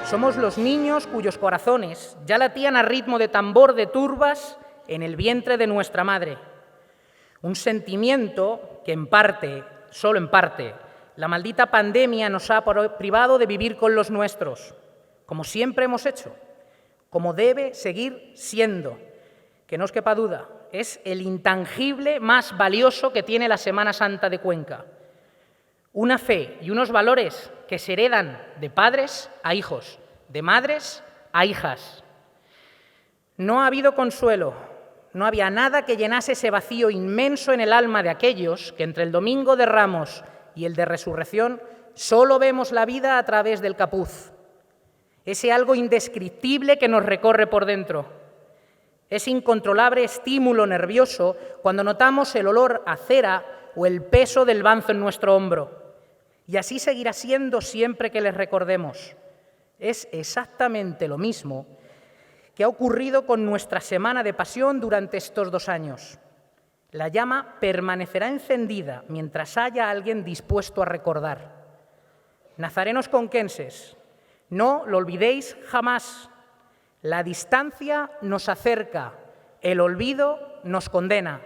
Somos los niños cuyos corazones ya latían a ritmo de tambor de turbas en el vientre de nuestra madre. Un sentimiento que en parte, solo en parte, la maldita pandemia nos ha privado de vivir con los nuestros, como siempre hemos hecho, como debe seguir siendo. Que no os quepa duda, es el intangible más valioso que tiene la Semana Santa de Cuenca. Una fe y unos valores que se heredan de padres a hijos, de madres a hijas. No ha habido consuelo, no había nada que llenase ese vacío inmenso en el alma de aquellos que entre el Domingo de Ramos y el de Resurrección solo vemos la vida a través del capuz. Ese algo indescriptible que nos recorre por dentro. Ese incontrolable estímulo nervioso cuando notamos el olor a cera o el peso del banzo en nuestro hombro. Y así seguirá siendo siempre que les recordemos. Es exactamente lo mismo que ha ocurrido con nuestra Semana de Pasión durante estos 2 años. La llama permanecerá encendida mientras haya alguien dispuesto a recordar. Nazarenos conquenses, no lo olvidéis jamás. La distancia nos acerca, el olvido nos condena.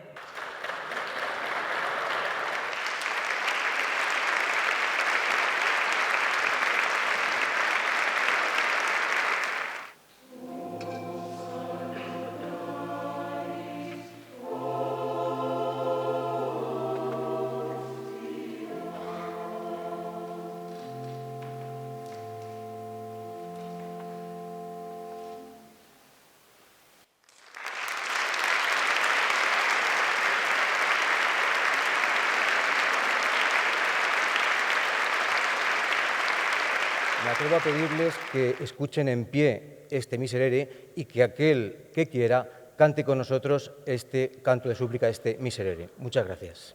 Me atrevo a pedirles que escuchen en pie este Miserere y que aquel que quiera cante con nosotros este canto de súplica, este Miserere. Muchas gracias.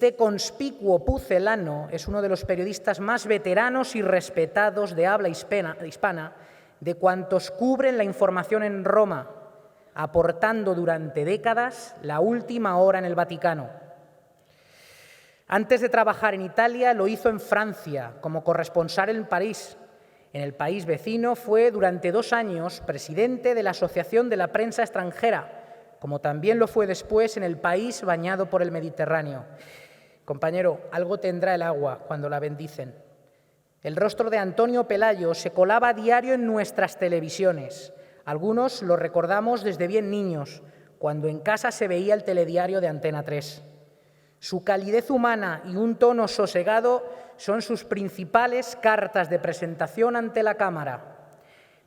Este conspicuo pucelano es uno de los periodistas más veteranos y respetados de habla hispana de cuantos cubren la información en Roma, aportando durante décadas la última hora en el Vaticano. Antes de trabajar en Italia, lo hizo en Francia, como corresponsal en París. En el país vecino fue durante 2 años presidente de la Asociación de la Prensa Extranjera, como también lo fue después en el país bañado por el Mediterráneo. Compañero, algo tendrá el agua cuando la bendicen. El rostro de Antonio Pelayo se colaba a diario en nuestras televisiones. Algunos lo recordamos desde bien niños, cuando en casa se veía el telediario de Antena 3. Su calidez humana y un tono sosegado son sus principales cartas de presentación ante la Cámara.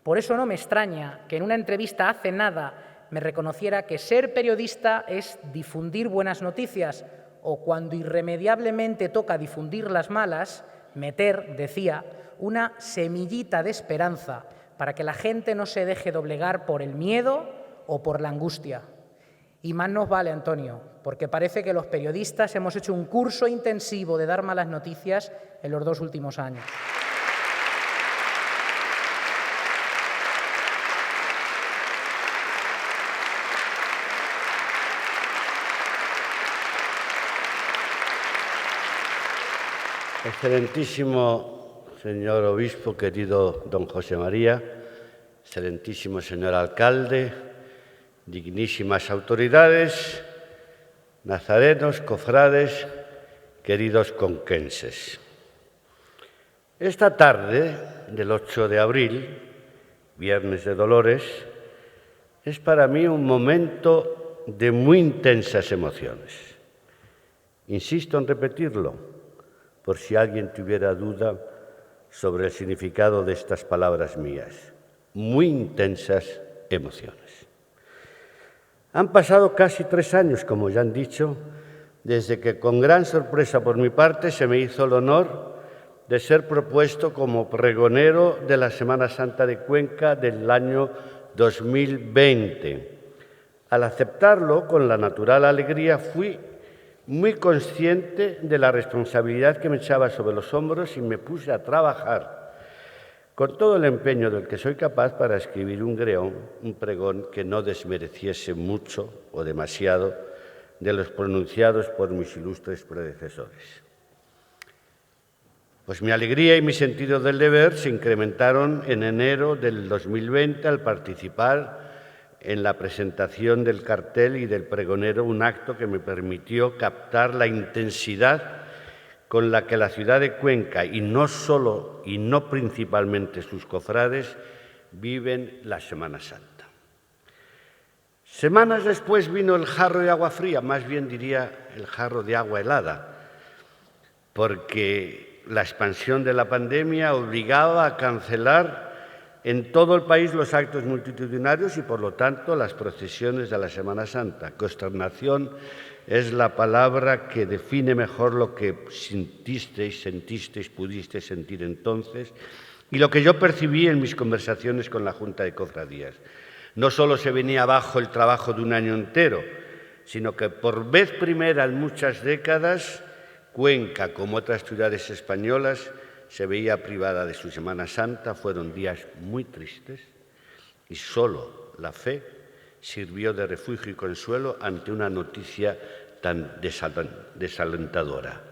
Por eso no me extraña que en una entrevista hace nada me reconociera que ser periodista es difundir buenas noticias o, cuando irremediablemente toca difundir las malas, meter, decía, una semillita de esperanza para que la gente no se deje doblegar por el miedo o por la angustia. Y más nos vale, Antonio, porque parece que los periodistas hemos hecho un curso intensivo de dar malas noticias en los 2 últimos años. Excelentísimo señor obispo, querido don José María, excelentísimo señor alcalde, dignísimas autoridades, nazarenos, cofrades, queridos conquenses. Esta tarde del 8 de abril, Viernes de Dolores, es para mí un momento de muy intensas emociones. Insisto en repetirlo, por si alguien tuviera duda sobre el significado de estas palabras mías. Muy intensas emociones. Han pasado casi 3 años, como ya han dicho, desde que con gran sorpresa por mi parte se me hizo el honor de ser propuesto como pregonero de la Semana Santa de Cuenca del año 2020. Al aceptarlo con la natural alegría fui muy consciente de la responsabilidad que me echaba sobre los hombros y me puse a trabajar con todo el empeño del que soy capaz para escribir un pregón que no desmereciese mucho o demasiado de los pronunciados por mis ilustres predecesores. Pues mi alegría y mi sentido del deber se incrementaron en enero del 2020 al participar en la presentación del cartel y del pregonero, un acto que me permitió captar la intensidad con la que la ciudad de Cuenca, y no solo y no principalmente sus cofrades, viven la Semana Santa. Semanas después vino el jarro de agua fría, más bien diría el jarro de agua helada, porque la expansión de la pandemia obligaba a cancelar en todo el país los actos multitudinarios y, por lo tanto, las procesiones de la Semana Santa. Consternación es la palabra que define mejor lo que sentisteis, pudisteis sentir entonces y lo que yo percibí en mis conversaciones con la Junta de Cofradías. No solo se venía abajo el trabajo de un año entero, sino que por vez primera en muchas décadas, Cuenca, como otras ciudades españolas, se veía privada de su Semana Santa. Fueron días muy tristes y solo la fe sirvió de refugio y consuelo ante una noticia tan desalentadora.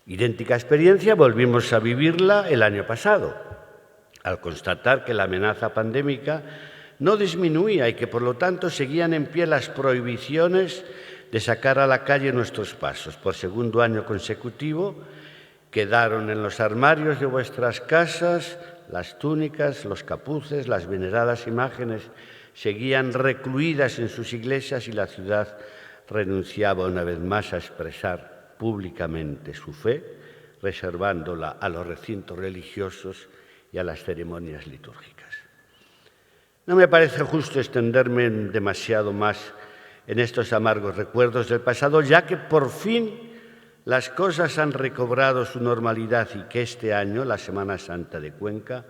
Idéntica experiencia volvimos a vivirla el año pasado, al constatar que la amenaza pandémica no disminuía y que, por lo tanto, seguían en pie las prohibiciones de sacar a la calle nuestros pasos. Por segundo año consecutivo, quedaron en los armarios de vuestras casas las túnicas, los capuces, las veneradas imágenes seguían recluidas en sus iglesias y la ciudad renunciaba una vez más a expresar públicamente su fe, reservándola a los recintos religiosos y a las ceremonias litúrgicas. No me parece justo extenderme demasiado más en estos amargos recuerdos del pasado, ya que por fin las cosas han recobrado su normalidad y que este año, la Semana Santa de Cuenca,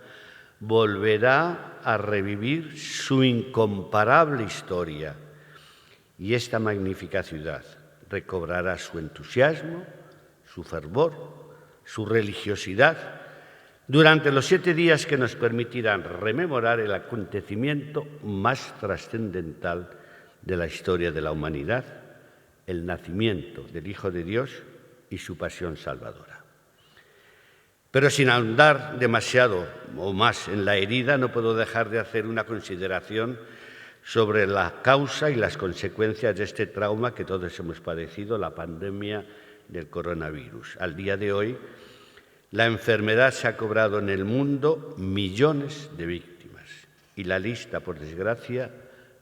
volverá a revivir su incomparable historia. Y esta magnífica ciudad recobrará su entusiasmo, su fervor, su religiosidad, durante los 7 días que nos permitirán rememorar el acontecimiento más trascendental de la historia de la humanidad, el nacimiento del Hijo de Dios y su pasión salvadora. Pero sin ahondar demasiado o más en la herida, no puedo dejar de hacer una consideración sobre la causa y las consecuencias de este trauma que todos hemos padecido, la pandemia del coronavirus. Al día de hoy, la enfermedad se ha cobrado en el mundo millones de víctimas y la lista, por desgracia,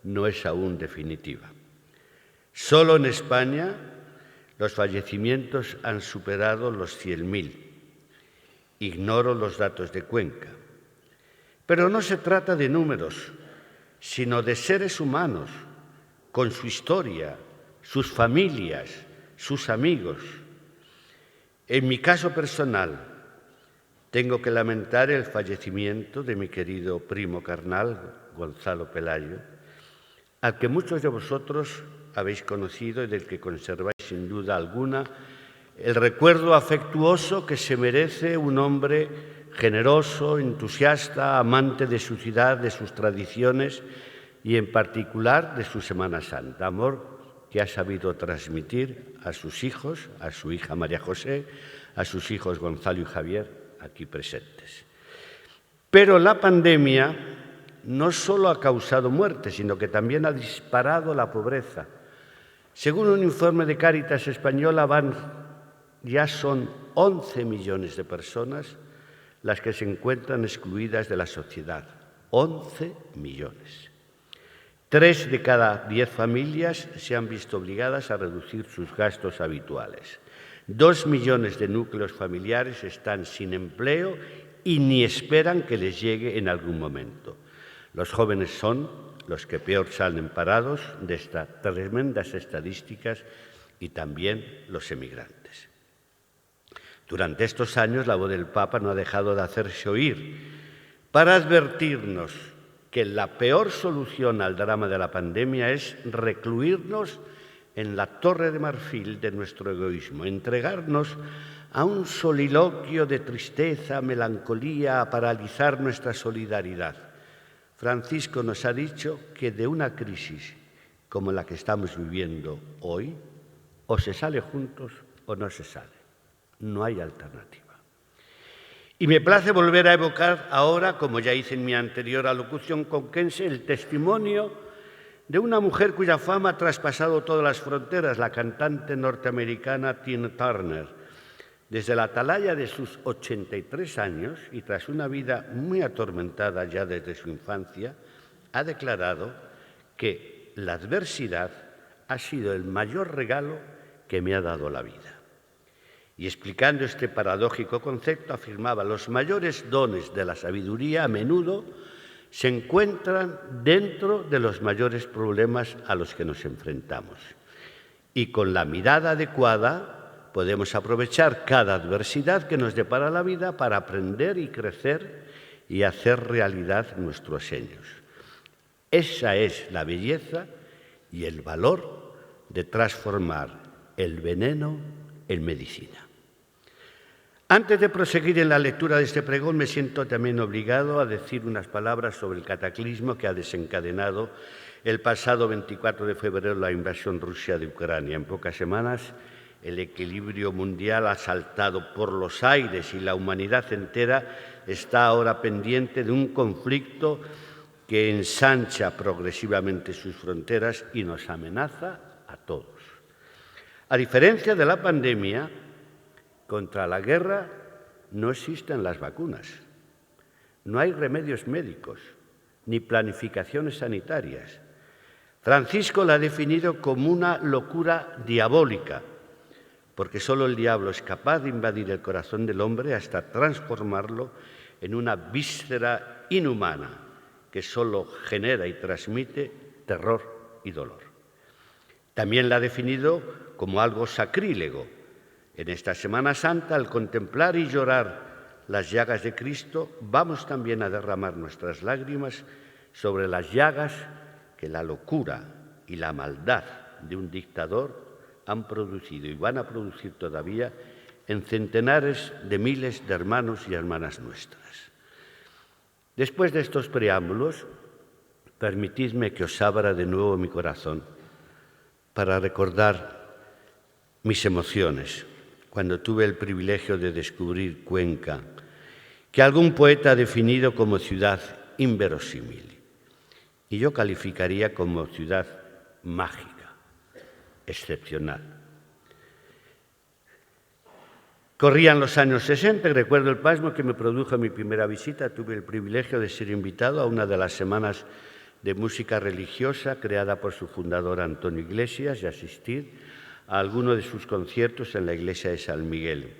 no es aún definitiva. Solo en España los fallecimientos han superado los 100.000. Ignoro los datos de Cuenca. Pero no se trata de números, sino de seres humanos, con su historia, sus familias, sus amigos. En mi caso personal, tengo que lamentar el fallecimiento de mi querido primo carnal, Gonzalo Pelayo, al que muchos de vosotros habéis conocido y del que conserváis sin duda alguna el recuerdo afectuoso que se merece un hombre generoso, entusiasta, amante de su ciudad, de sus tradiciones y en particular de su Semana Santa, amor que ha sabido transmitir a sus hijos, a su hija María José, a sus hijos Gonzalo y Javier, aquí presentes. Pero la pandemia no solo ha causado muerte, sino que también ha disparado la pobreza. Según un informe de Cáritas Española, ya son 11 millones de personas las que se encuentran excluidas de la sociedad. 11 millones. 3 de cada 10 familias se han visto obligadas a reducir sus gastos habituales. 2 millones de núcleos familiares están sin empleo y ni esperan que les llegue en algún momento. Los jóvenes son los que peor salen parados de estas tremendas estadísticas y también los emigrantes. Durante estos años la voz del Papa no ha dejado de hacerse oír para advertirnos que la peor solución al drama de la pandemia es recluirnos en la torre de marfil de nuestro egoísmo, entregarnos a un soliloquio de tristeza, melancolía, a paralizar nuestra solidaridad. Francisco nos ha dicho que de una crisis como la que estamos viviendo hoy, o se sale juntos o no se sale. No hay alternativa. Y me place volver a evocar ahora, como ya hice en mi anterior alocución conquense, el testimonio de una mujer cuya fama ha traspasado todas las fronteras, la cantante norteamericana Tina Turner. Desde la atalaya de sus 83 años y tras una vida muy atormentada ya desde su infancia, ha declarado que la adversidad ha sido el mayor regalo que me ha dado la vida. Y explicando este paradójico concepto, afirmaba: los mayores dones de la sabiduría a menudo se encuentran dentro de los mayores problemas a los que nos enfrentamos. Y con la mirada adecuada podemos aprovechar cada adversidad que nos depara la vida para aprender y crecer y hacer realidad nuestros sueños. Esa es la belleza y el valor de transformar el veneno en medicina. Antes de proseguir en la lectura de este pregón, me siento también obligado a decir unas palabras sobre el cataclismo que ha desencadenado el pasado 24 de febrero la invasión rusa de Ucrania. En pocas semanas, el equilibrio mundial ha saltado por los aires y la humanidad entera está ahora pendiente de un conflicto que ensancha progresivamente sus fronteras y nos amenaza a todos. A diferencia de la pandemia, contra la guerra no existen las vacunas, no hay remedios médicos ni planificaciones sanitarias. Francisco la ha definido como una locura diabólica, porque solo el diablo es capaz de invadir el corazón del hombre hasta transformarlo en una víscera inhumana que solo genera y transmite terror y dolor. También la ha definido como algo sacrílego. En esta Semana Santa, al contemplar y llorar las llagas de Cristo, vamos también a derramar nuestras lágrimas sobre las llagas que la locura y la maldad de un dictador han producido y van a producir todavía en centenares de miles de hermanos y hermanas nuestras. Después de estos preámbulos, permitidme que os abra de nuevo mi corazón para recordar mis emociones cuando tuve el privilegio de descubrir Cuenca, que algún poeta ha definido como ciudad inverosímil, y yo calificaría como ciudad mágica, excepcional. Corrían los años 60 y recuerdo el pasmo que me produjo en mi primera visita. Tuve el privilegio de ser invitado a una de las semanas de música religiosa creada por su fundador Antonio Iglesias y asistir a alguno de sus conciertos en la iglesia de San Miguel.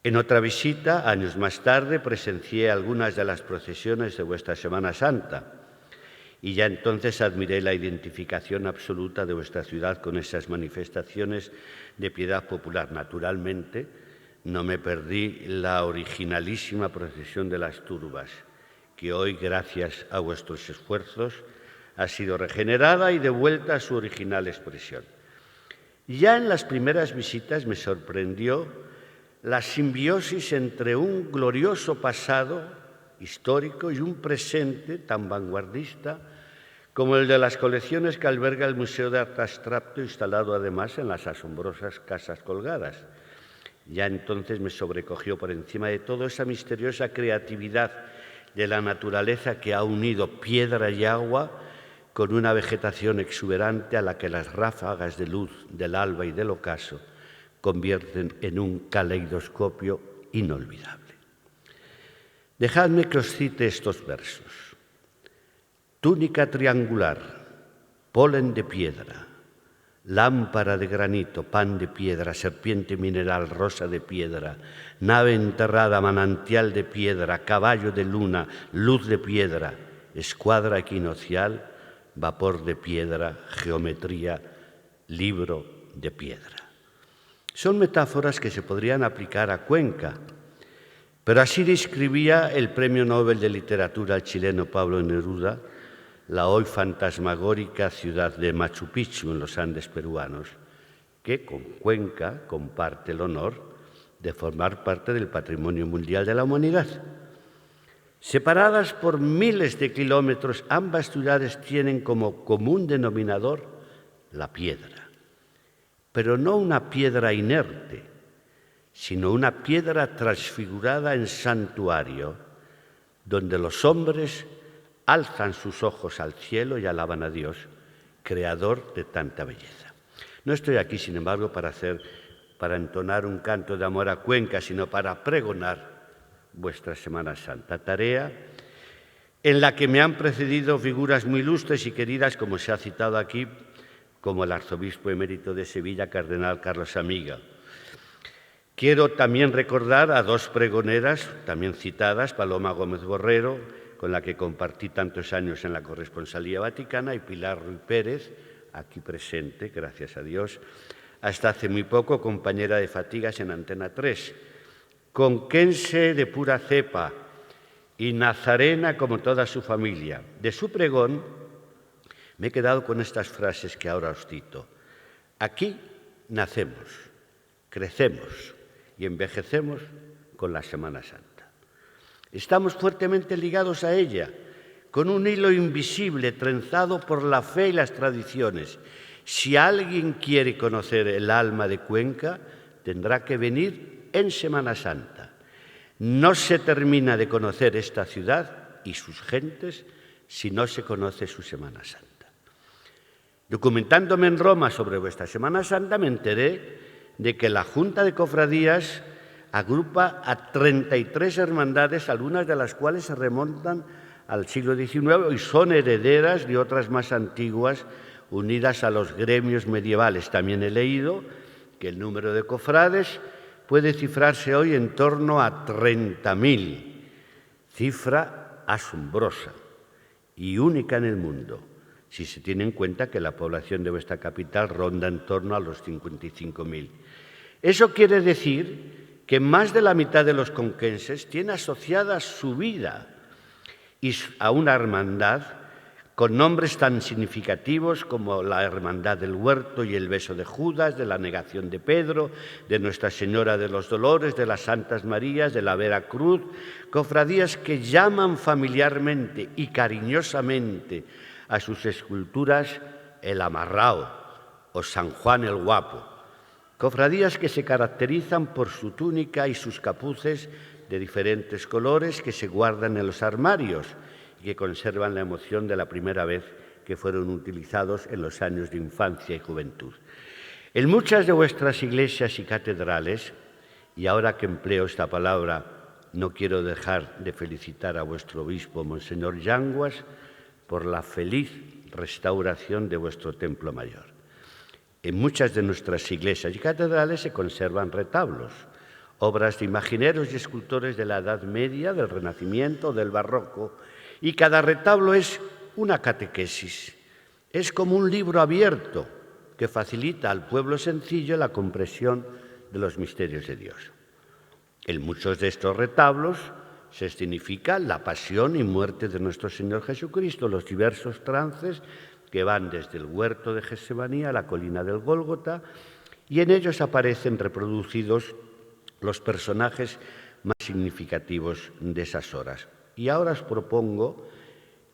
En otra visita, años más tarde, presencié algunas de las procesiones de vuestra Semana Santa y ya entonces admiré la identificación absoluta de vuestra ciudad con esas manifestaciones de piedad popular. Naturalmente, no me perdí la originalísima procesión de las turbas, que hoy, gracias a vuestros esfuerzos, ha sido regenerada y devuelta a su original expresión. Ya en las primeras visitas me sorprendió la simbiosis entre un glorioso pasado histórico y un presente tan vanguardista como el de las colecciones que alberga el Museo de Arte Abstracto, instalado además en las asombrosas Casas Colgadas. Ya entonces me sobrecogió por encima de todo esa misteriosa creatividad de la naturaleza que ha unido piedra y agua con una vegetación exuberante a la que las ráfagas de luz del alba y del ocaso convierten en un caleidoscopio inolvidable. Dejadme que os cite estos versos. Túnica triangular, polen de piedra, lámpara de granito, pan de piedra, serpiente mineral, rosa de piedra, nave enterrada, manantial de piedra, caballo de luna, luz de piedra, escuadra equinoccial, vapor de piedra, geometría, libro de piedra. Son metáforas que se podrían aplicar a Cuenca, pero así describía el Premio Nobel de Literatura al chileno Pablo Neruda la hoy fantasmagórica ciudad de Machu Picchu en los Andes peruanos, que con Cuenca comparte el honor de formar parte del Patrimonio Mundial de la Humanidad. Separadas por miles de kilómetros, ambas ciudades tienen como común denominador la piedra. Pero no una piedra inerte, sino una piedra transfigurada en santuario, donde los hombres alzan sus ojos al cielo y alaban a Dios, creador de tanta belleza. No estoy aquí, sin embargo, para entonar un canto de amor a Cuenca, sino para pregonar vuestra Semana Santa, tarea en la que me han precedido figuras muy ilustres y queridas, como se ha citado aquí, como el arzobispo emérito de Sevilla, cardenal Carlos Amiga. Quiero también recordar a dos pregoneras, también citadas, Paloma Gómez Borrero, con la que compartí tantos años en la corresponsalía vaticana, y Pilar Ruy Pérez, aquí presente, gracias a Dios, hasta hace muy poco compañera de fatigas en Antena 3, conquense de pura cepa y nazarena como toda su familia. De su pregón me he quedado con estas frases que ahora os cito. Aquí nacemos, crecemos y envejecemos con la Semana Santa. Estamos fuertemente ligados a ella, con un hilo invisible trenzado por la fe y las tradiciones. Si alguien quiere conocer el alma de Cuenca, tendrá que venir en Semana Santa. No se termina de conocer esta ciudad y sus gentes si no se conoce su Semana Santa. Documentándome en Roma sobre vuestra Semana Santa, me enteré de que la Junta de Cofradías agrupa a 33 hermandades, algunas de las cuales se remontan al siglo XIX y son herederas de otras más antiguas unidas a los gremios medievales. También he leído que el número de cofrades puede cifrarse hoy en torno a 30.000, cifra asombrosa y única en el mundo, si se tiene en cuenta que la población de vuestra capital ronda en torno a los 55.000. Eso quiere decir que más de la mitad de los conquenses tiene asociada su vida a una hermandad con nombres tan significativos como la Hermandad del Huerto y el Beso de Judas, de la Negación de Pedro, de Nuestra Señora de los Dolores, de las Santas Marías, de la Vera Cruz, cofradías que llaman familiarmente y cariñosamente a sus esculturas el Amarrao o San Juan el Guapo, cofradías que se caracterizan por su túnica y sus capuces de diferentes colores que se guardan en los armarios y que conservan la emoción de la primera vez que fueron utilizados en los años de infancia y juventud. En muchas de vuestras iglesias y catedrales, y ahora que empleo esta palabra, no quiero dejar de felicitar a vuestro obispo, Monseñor Yanguas, por la feliz restauración de vuestro templo mayor. En muchas de nuestras iglesias y catedrales se conservan retablos, obras de imagineros y escultores de la Edad Media, del Renacimiento, del Barroco, y cada retablo es una catequesis, es como un libro abierto que facilita al pueblo sencillo la comprensión de los misterios de Dios. En muchos de estos retablos se escenifica la pasión y muerte de nuestro Señor Jesucristo, los diversos trances que van desde el huerto de Getsemaní a la colina del Gólgota, y en ellos aparecen reproducidos los personajes más significativos de esas horas. Y ahora os propongo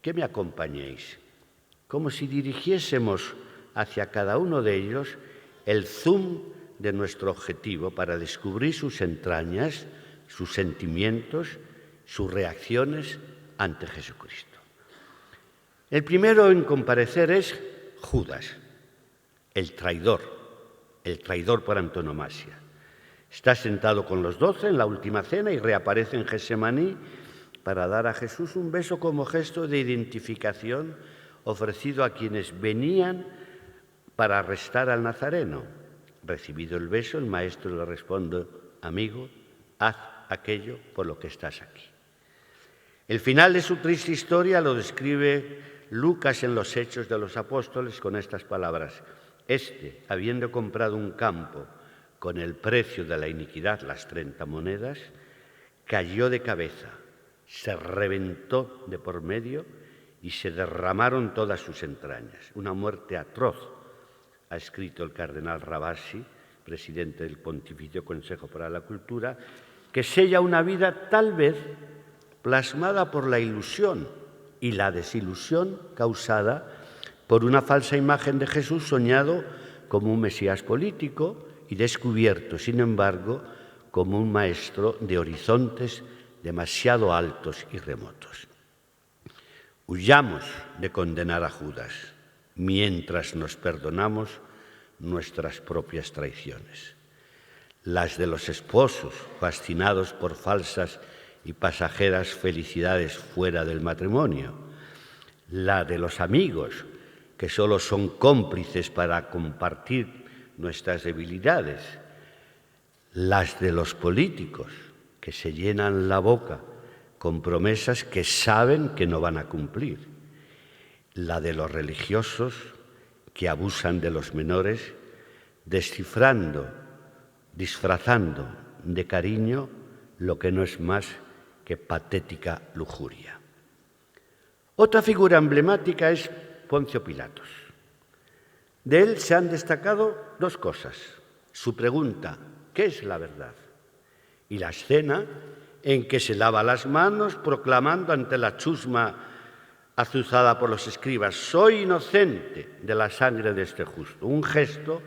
que me acompañéis, como si dirigiésemos hacia cada uno de ellos el zoom de nuestro objetivo para descubrir sus entrañas, sus sentimientos, sus reacciones ante Jesucristo. El primero en comparecer es Judas, el traidor por antonomasia. Está sentado con los 12 en la última cena y reaparece en Getsemaní para dar a Jesús un beso como gesto de identificación ofrecido a quienes venían para arrestar al Nazareno. Recibido el beso, el maestro le responde: amigo, haz aquello por lo que estás aquí. El final de su triste historia lo describe Lucas en los Hechos de los Apóstoles con estas palabras: habiendo comprado un campo con el precio de la iniquidad, las 30 monedas, cayó de cabeza, se reventó de por medio y se derramaron todas sus entrañas. Una muerte atroz, ha escrito el cardenal Rabasi, presidente del Pontificio Consejo para la Cultura, que sella una vida tal vez plasmada por la ilusión y la desilusión causada por una falsa imagen de Jesús soñado como un Mesías político y descubierto, sin embargo, como un maestro de horizontes demasiado altos y remotos. Huyamos de condenar a Judas mientras nos perdonamos nuestras propias traiciones. Las de los esposos fascinados por falsas y pasajeras felicidades fuera del matrimonio. La de los amigos que solo son cómplices para compartir nuestras debilidades. Las de los políticos que se llenan la boca con promesas que saben que no van a cumplir. La de los religiosos que abusan de los menores, disfrazando de cariño lo que no es más que patética lujuria. Otra figura emblemática es Poncio Pilatos. De él se han destacado dos cosas: su pregunta, ¿qué es la verdad?, y la escena en que se lava las manos proclamando ante la chusma azuzada por los escribas: soy inocente de la sangre de este justo. Un gesto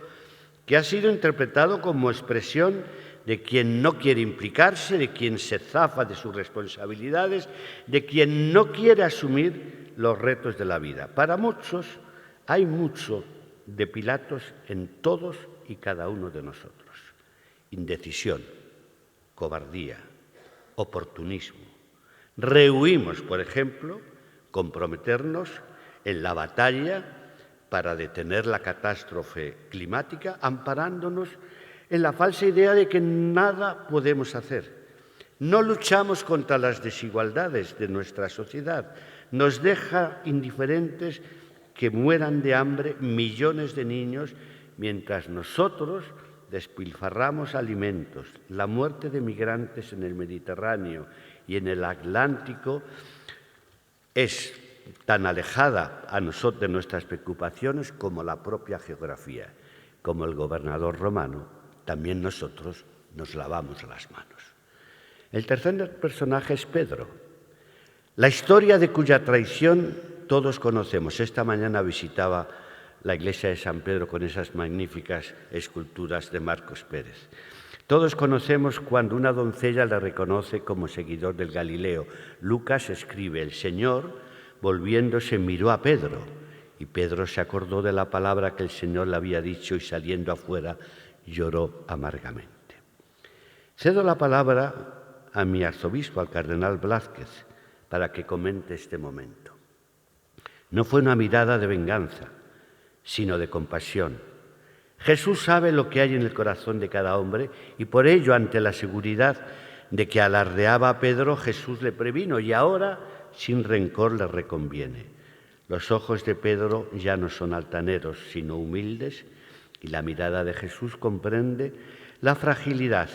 que ha sido interpretado como expresión de quien no quiere implicarse, de quien se zafa de sus responsabilidades, de quien no quiere asumir los retos de la vida. Para muchos hay mucho de Pilatos en todos y cada uno de nosotros. Indecisión, cobardía, oportunismo. Rehuimos, por ejemplo, comprometernos en la batalla para detener la catástrofe climática, amparándonos en la falsa idea de que nada podemos hacer. No luchamos contra las desigualdades de nuestra sociedad. Nos deja indiferentes que mueran de hambre millones de niños mientras nosotros despilfarramos alimentos. La muerte de migrantes en el Mediterráneo y en el Atlántico es tan alejada a nosotros de nuestras preocupaciones como la propia geografía. Como el gobernador romano, también nosotros nos lavamos las manos. El tercer personaje es Pedro, la historia de cuya traición todos conocemos. Esta mañana visitaba la iglesia de San Pedro con esas magníficas esculturas de Marcos Pérez. Todos conocemos cuando una doncella le reconoce como seguidor del Galileo. Lucas escribe: el Señor, volviéndose, miró a Pedro, y Pedro se acordó de la palabra que el Señor le había dicho, y saliendo afuera lloró amargamente. Cedo la palabra a mi arzobispo, al cardenal Blázquez, para que comente este momento. No fue una mirada de venganza, sino de compasión. Jesús sabe lo que hay en el corazón de cada hombre, y por ello, ante la seguridad de que alardeaba a Pedro, Jesús le previno, y ahora, sin rencor, le reconviene. Los ojos de Pedro ya no son altaneros, sino humildes, y la mirada de Jesús comprende la fragilidad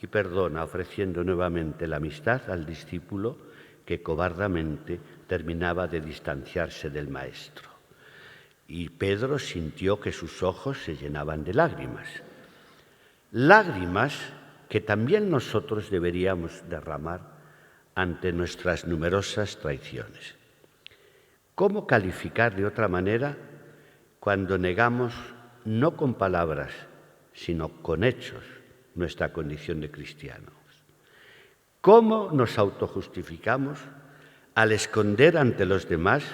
y perdona, ofreciendo nuevamente la amistad al discípulo que cobardamente terminaba de distanciarse del Maestro. Y Pedro sintió que sus ojos se llenaban de lágrimas. Lágrimas que también nosotros deberíamos derramar ante nuestras numerosas traiciones. ¿Cómo calificar de otra manera cuando negamos, no con palabras, sino con hechos, nuestra condición de cristianos? ¿Cómo nos autojustificamos al esconder ante los demás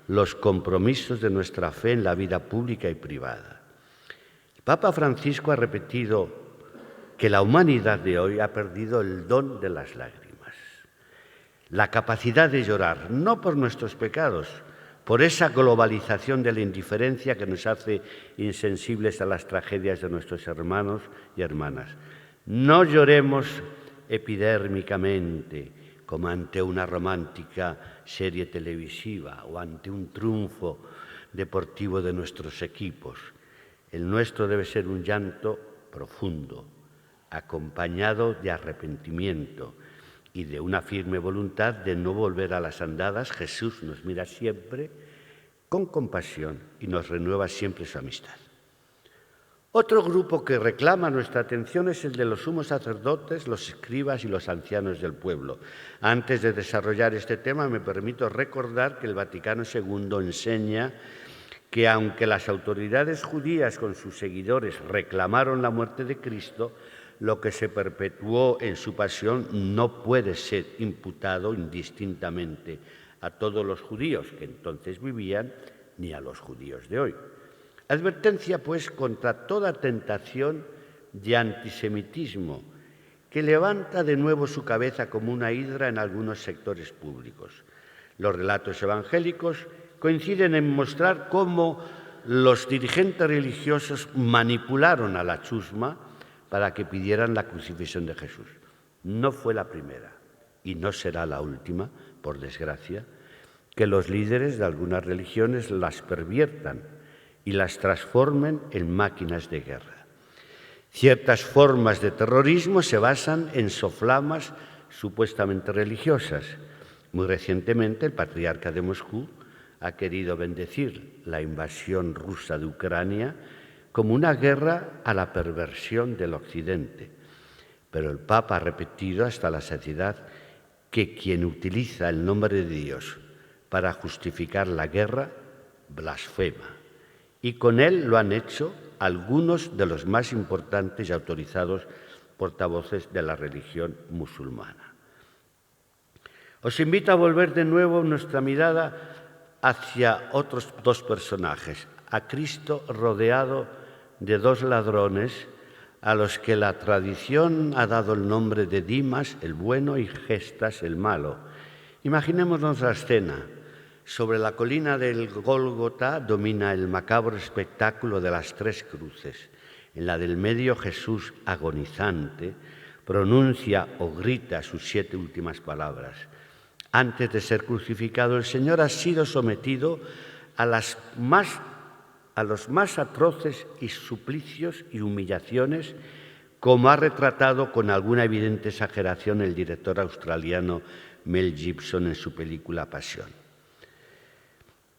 los compromisos de nuestra fe en la vida pública y privada? El Papa Francisco ha repetido que la humanidad de hoy ha perdido el don de las lágrimas, la capacidad de llorar, no por nuestros pecados, por esa globalización de la indiferencia que nos hace insensibles a las tragedias de nuestros hermanos y hermanas. No lloremos epidérmicamente, como ante una romántica serie televisiva o ante un triunfo deportivo de nuestros equipos. El nuestro debe ser un llanto profundo, acompañado de arrepentimiento y de una firme voluntad de no volver a las andadas. Jesús nos mira siempre con compasión y nos renueva siempre su amistad. Otro grupo que reclama nuestra atención es el de los sumos sacerdotes, los escribas y los ancianos del pueblo. Antes de desarrollar este tema, me permito recordar que el Vaticano II enseña que aunque las autoridades judías con sus seguidores reclamaron la muerte de Cristo, lo que se perpetuó en su pasión no puede ser imputado indistintamente a todos los judíos que entonces vivían ni a los judíos de hoy. Advertencia, pues, contra toda tentación de antisemitismo que levanta de nuevo su cabeza como una hidra en algunos sectores públicos. Los relatos evangélicos coinciden en mostrar cómo los dirigentes religiosos manipularon a la chusma para que pidieran la crucifixión de Jesús. No fue la primera y no será la última, por desgracia, que los líderes de algunas religiones las perviertan y las transformen en máquinas de guerra. Ciertas formas de terrorismo se basan en soflamas supuestamente religiosas. Muy recientemente, el patriarca de Moscú ha querido bendecir la invasión rusa de Ucrania como una guerra a la perversión del Occidente. Pero el Papa ha repetido hasta la saciedad que quien utiliza el nombre de Dios para justificar la guerra blasfema. Y con él lo han hecho algunos de los más importantes y autorizados portavoces de la religión musulmana. Os invito a volver de nuevo nuestra mirada hacia otros dos personajes, a Cristo rodeado de dos ladrones a los que la tradición ha dado el nombre de Dimas, el bueno, y Gestas, el malo. Imaginémonos la escena. Sobre la colina del Gólgota domina el macabro espectáculo de las tres cruces. En la del medio, Jesús, agonizante, pronuncia o grita sus 7 últimas palabras. Antes de ser crucificado, el Señor ha sido sometido a los más atroces y suplicios y humillaciones, como ha retratado con alguna evidente exageración el director australiano Mel Gibson en su película Pasión.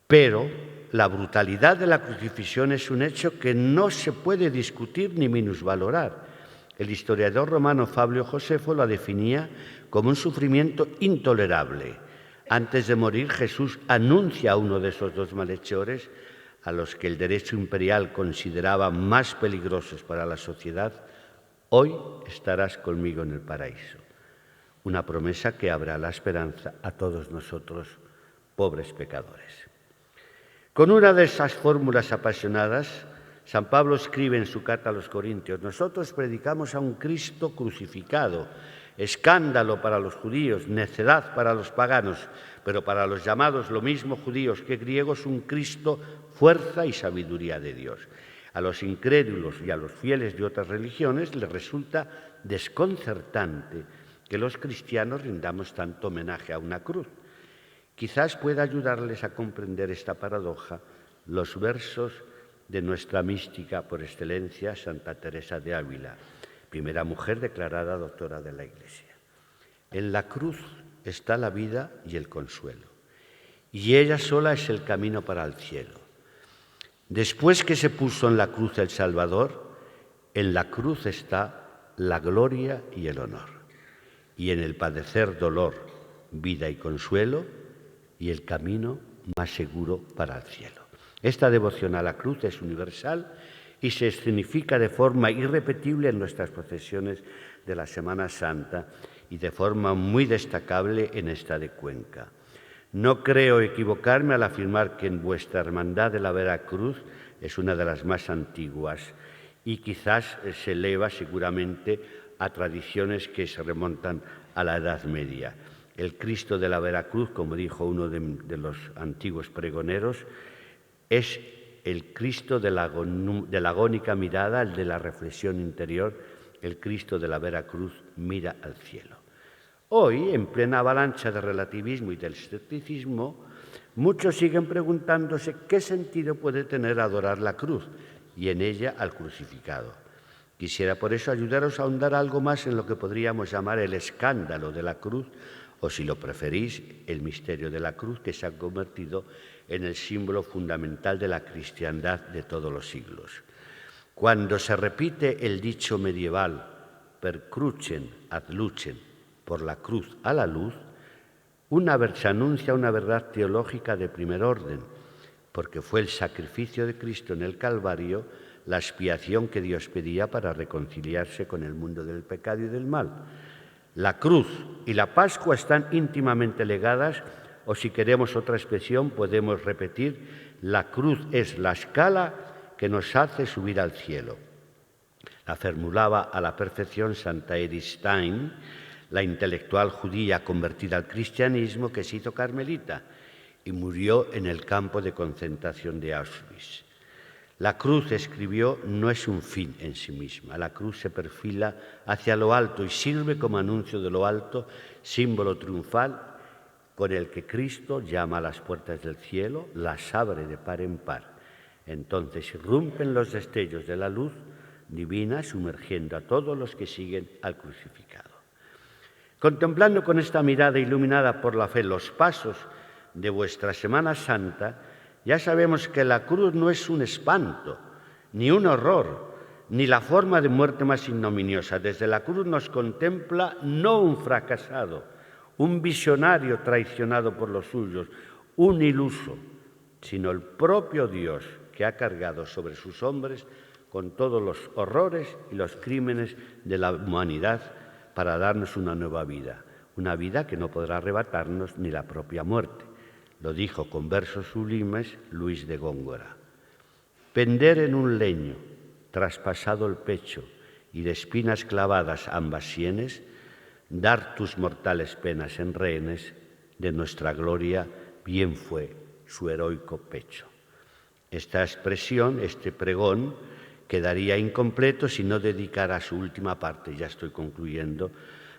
Pero la brutalidad de la crucifixión es un hecho que no se puede discutir ni minusvalorar. El historiador romano Fabio Josefo la definía como un sufrimiento intolerable. Antes de morir, Jesús anuncia a uno de esos dos malhechores, a los que el derecho imperial consideraba más peligrosos para la sociedad: hoy estarás conmigo en el paraíso. Una promesa que abra la esperanza a todos nosotros, pobres pecadores. Con una de esas fórmulas apasionadas, San Pablo escribe en su carta a los Corintios: nosotros predicamos a un Cristo crucificado, escándalo para los judíos, necedad para los paganos, pero para los llamados, lo mismo judíos que griegos, un Cristo, fuerza y sabiduría de Dios. A los incrédulos y a los fieles de otras religiones les resulta desconcertante que los cristianos rindamos tanto homenaje a una cruz. Quizás pueda ayudarles a comprender esta paradoja los versos de nuestra mística por excelencia, Santa Teresa de Ávila, primera mujer declarada doctora de la Iglesia. En la cruz está la vida y el consuelo, y ella sola es el camino para el cielo. Después que se puso en la cruz el Salvador, en la cruz está la gloria y el honor, y en el padecer dolor, vida y consuelo, y el camino más seguro para el cielo. Esta devoción a la cruz es universal y se escenifica de forma irrepetible en nuestras procesiones de la Semana Santa y de forma muy destacable en esta de Cuenca. No creo equivocarme al afirmar que en vuestra Hermandad de la Veracruz es una de las más antiguas y quizás se eleva seguramente a tradiciones que se remontan a la Edad Media. El Cristo de la Veracruz, como dijo uno de los antiguos pregoneros, es el Cristo de la agónica mirada, el de la reflexión interior. El Cristo de la Veracruz mira al cielo. Hoy, en plena avalancha de relativismo y del escepticismo, muchos siguen preguntándose qué sentido puede tener adorar la cruz y en ella al crucificado. Quisiera por eso ayudaros a ahondar algo más en lo que podríamos llamar el escándalo de la cruz, o si lo preferís, el misterio de la cruz, que se ha convertido en el símbolo fundamental de la cristiandad de todos los siglos. Cuando se repite el dicho medieval, per crucem ad lucem, por la cruz a la luz, se anuncia una verdad teológica de primer orden, porque fue el sacrificio de Cristo en el Calvario la expiación que Dios pedía para reconciliarse con el mundo del pecado y del mal. La cruz y la Pascua están íntimamente ligadas, o si queremos otra expresión, podemos repetir: la cruz es la escala que nos hace subir al cielo. La formulaba a la perfección Santa Edith Stein, la intelectual judía convertida al cristianismo que se hizo carmelita y murió en el campo de concentración de Auschwitz. La cruz, escribió, no es un fin en sí misma. La cruz se perfila hacia lo alto y sirve como anuncio de lo alto, símbolo triunfal con el que Cristo llama a las puertas del cielo, las abre de par en par. Entonces irrumpen los destellos de la luz divina, sumergiendo a todos los que siguen al crucificado. Contemplando con esta mirada iluminada por la fe los pasos de vuestra Semana Santa, ya sabemos que la cruz no es un espanto, ni un horror, ni la forma de muerte más ignominiosa. Desde la cruz nos contempla no un fracasado, un visionario traicionado por los suyos, un iluso, sino el propio Dios que ha cargado sobre sus hombres con todos los horrores y los crímenes de la humanidad para darnos una nueva vida, una vida que no podrá arrebatarnos ni la propia muerte. Lo dijo con versos sublimes Luis de Góngora. Pender en un leño, traspasado el pecho y de espinas clavadas ambas sienes, dar tus mortales penas en rehenes, de nuestra gloria bien fue su heroico pecho. Esta expresión, este pregón, quedaría incompleto si no dedicara su última parte, ya estoy concluyendo,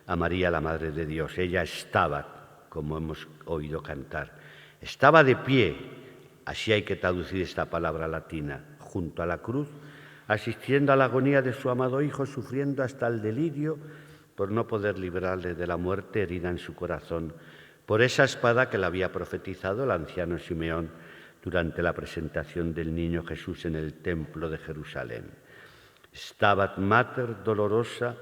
a María, la Madre de Dios. Ella estaba, como hemos oído cantar, estaba de pie, así hay que traducir esta palabra latina, junto a la cruz, asistiendo a la agonía de su amado Hijo, sufriendo hasta el delirio por no poder librarle de la muerte herida en su corazón, por esa espada que le había profetizado el anciano Simeón, durante la presentación del niño Jesús en el templo de Jerusalén. Stabat Mater Dolorosa,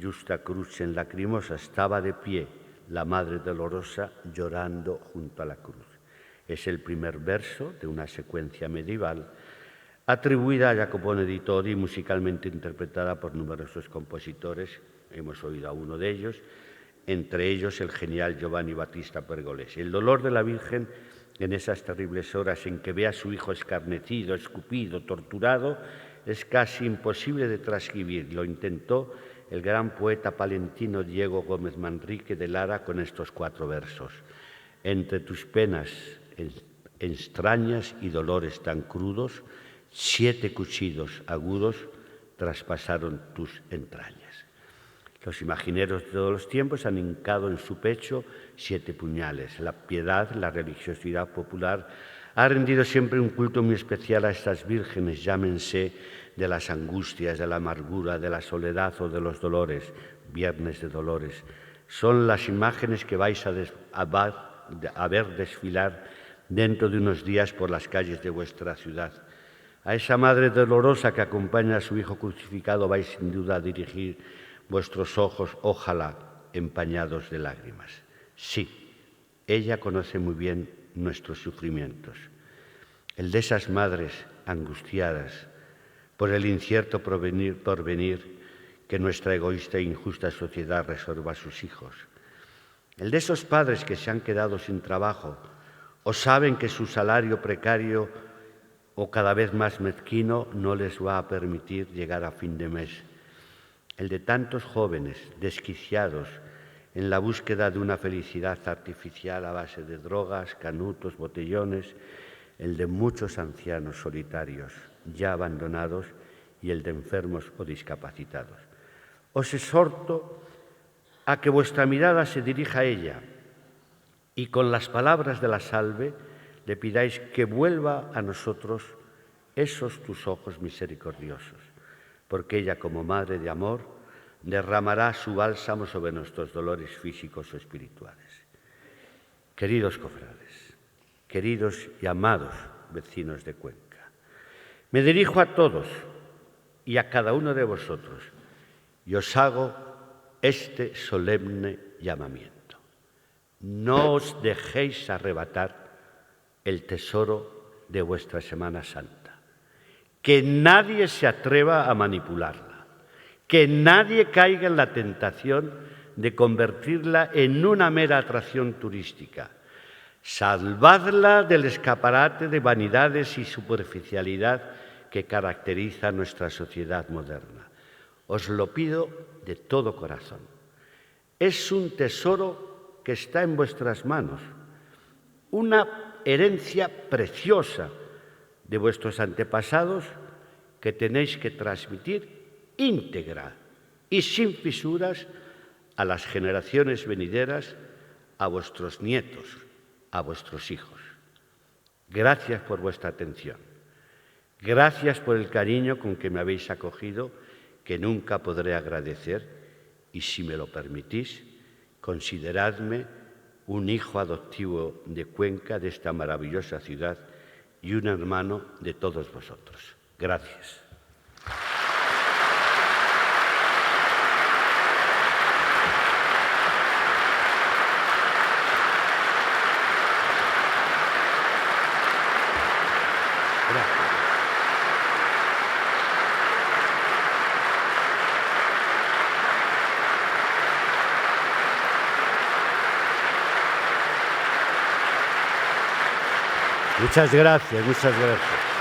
Justa Crucem Lacrimosa, estaba de pie la Madre Dolorosa llorando junto a la cruz. Es el primer verso de una secuencia medieval atribuida a Jacopone di Todi y musicalmente interpretada por numerosos compositores. Hemos oído a uno de ellos, entre ellos el genial Giovanni Battista Pergolesi. El dolor de la Virgen en esas terribles horas en que ve a su hijo escarnecido, escupido, torturado, es casi imposible de transcribir. Lo intentó el gran poeta palentino Diego Gómez Manrique de Lara con estos 4 versos. Entre tus penas extrañas y dolores tan crudos, 7 cuchillos agudos traspasaron tus entrañas. Los imagineros de todos los tiempos han hincado en su pecho 7 puñales. La piedad, la religiosidad popular, ha rendido siempre un culto muy especial a estas vírgenes, llámense de las angustias, de la amargura, de la soledad o de los dolores, viernes de dolores. Son las imágenes que vais a ver desfilar dentro de unos días por las calles de vuestra ciudad. A esa Madre dolorosa que acompaña a su Hijo crucificado vais sin duda a dirigir vuestros ojos, ojalá empañados de lágrimas. Sí, ella conoce muy bien nuestros sufrimientos. El de esas madres angustiadas por el incierto porvenir que nuestra egoísta e injusta sociedad reserva a sus hijos. El de esos padres que se han quedado sin trabajo o saben que su salario precario o cada vez más mezquino no les va a permitir llegar a fin de mes. El de tantos jóvenes desquiciados en la búsqueda de una felicidad artificial a base de drogas, canutos, botellones, el de muchos ancianos solitarios ya abandonados y el de enfermos o discapacitados. Os exhorto a que vuestra mirada se dirija a ella y con las palabras de la salve le pidáis que vuelva a nosotros esos tus ojos misericordiosos, porque ella, como Madre de amor, derramará su bálsamo sobre nuestros dolores físicos o espirituales. Queridos cofrades, queridos y amados vecinos de Cuenca, me dirijo a todos y a cada uno de vosotros y os hago este solemne llamamiento. No os dejéis arrebatar el tesoro de vuestra Semana Santa. Que nadie se atreva a manipularla. Que nadie caiga en la tentación de convertirla en una mera atracción turística. Salvadla del escaparate de vanidades y superficialidad que caracteriza a nuestra sociedad moderna. Os lo pido de todo corazón. Es un tesoro que está en vuestras manos, una herencia preciosa de vuestros antepasados que tenéis que transmitir íntegra y sin fisuras a las generaciones venideras, a vuestros nietos, a vuestros hijos. Gracias por vuestra atención. Gracias por el cariño con que me habéis acogido, que nunca podré agradecer, y si me lo permitís, consideradme un hijo adoptivo de Cuenca, de esta maravillosa ciudad, y un hermano de todos vosotros. Gracias. Muchas gracias, muchas gracias.